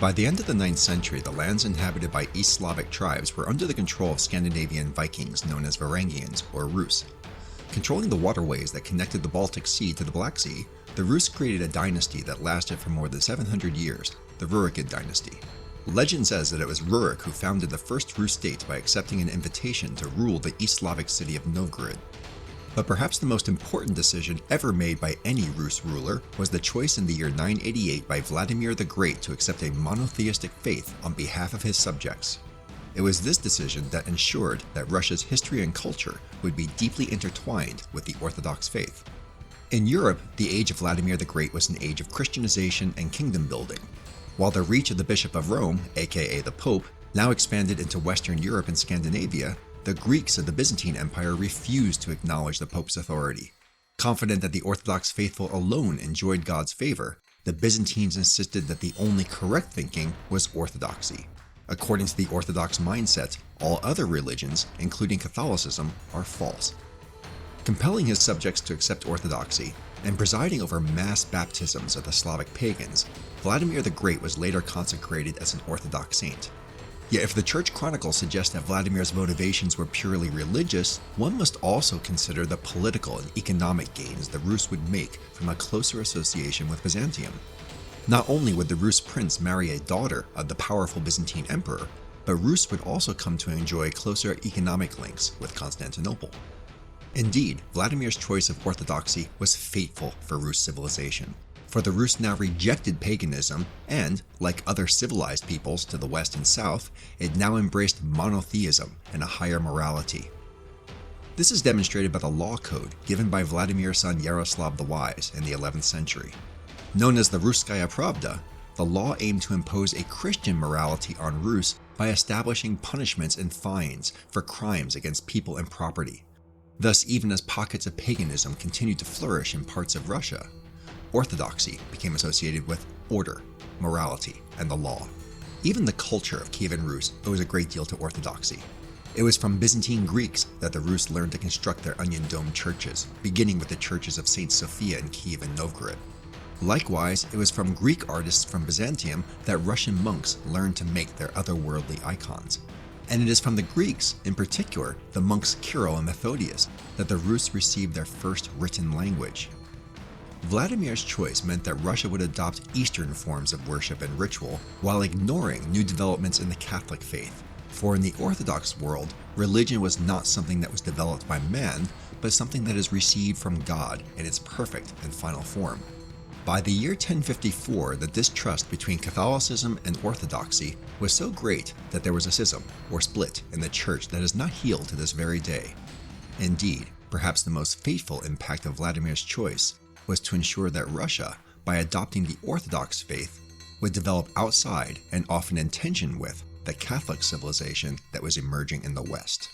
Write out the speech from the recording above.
By the end of the 9th century, the lands inhabited by East Slavic tribes were under the control of Scandinavian Vikings known as Varangians or Rus. Controlling the waterways that connected the Baltic Sea to the Black Sea, the Rus created a dynasty that lasted for more than 700 years, the Rurikid dynasty. Legend says that it was Rurik who founded the first Rus state by accepting an invitation to rule the East Slavic city of Novgorod. But perhaps the most important decision ever made by any Rus ruler was the choice in the year 988 by Vladimir the Great to accept a monotheistic faith on behalf of his subjects. It was this decision that ensured that Russia's history and culture would be deeply intertwined with the Orthodox faith. In Europe, the age of Vladimir the Great was an age of Christianization and kingdom building. While the reach of the Bishop of Rome, aka the Pope, now expanded into Western Europe and Scandinavia, the Greeks of the Byzantine Empire refused to acknowledge the Pope's authority. Confident that the Orthodox faithful alone enjoyed God's favor, the Byzantines insisted that the only correct thinking was orthodoxy. According to the Orthodox mindset, all other religions, including Catholicism, are false. Compelling his subjects to accept orthodoxy, and presiding over mass baptisms of the Slavic pagans, Vladimir the Great was later consecrated as an Orthodox saint. Yet if the Church Chronicles suggest that Vladimir's motivations were purely religious, one must also consider the political and economic gains the Rus would make from a closer association with Byzantium. Not only would the Rus prince marry a daughter of the powerful Byzantine emperor, but Rus would also come to enjoy closer economic links with Constantinople. Indeed, Vladimir's choice of orthodoxy was fateful for Rus civilization, for the Rus now rejected paganism and, like other civilized peoples to the west and south, it now embraced monotheism and a higher morality. This is demonstrated by the law code given by Vladimir's son Yaroslav the Wise in the 11th century. Known as the Russkaya Pravda, the law aimed to impose a Christian morality on Rus by establishing punishments and fines for crimes against people and property. Thus, even as pockets of paganism continued to flourish in parts of Russia, orthodoxy became associated with order, morality, and the law. Even the culture of Kievan Rus owes a great deal to orthodoxy. It was from Byzantine Greeks that the Rus learned to construct their onion-domed churches, beginning with the churches of St. Sophia in Kiev and Novgorod. Likewise, it was from Greek artists from Byzantium that Russian monks learned to make their otherworldly icons. And it is from the Greeks, in particular the monks Kirill and Methodius, that the Rus received their first written language. Vladimir's choice meant that Russia would adopt Eastern forms of worship and ritual while ignoring new developments in the Catholic faith. For in the Orthodox world, religion was not something that was developed by man, but something that is received from God in its perfect and final form. By the year 1054, the distrust between Catholicism and Orthodoxy was so great that there was a schism, or split, in the church that is not healed to this very day. Indeed, perhaps the most fateful impact of Vladimir's choice was to ensure that Russia, by adopting the Orthodox faith, would develop outside and often in tension with the Catholic civilization that was emerging in the West.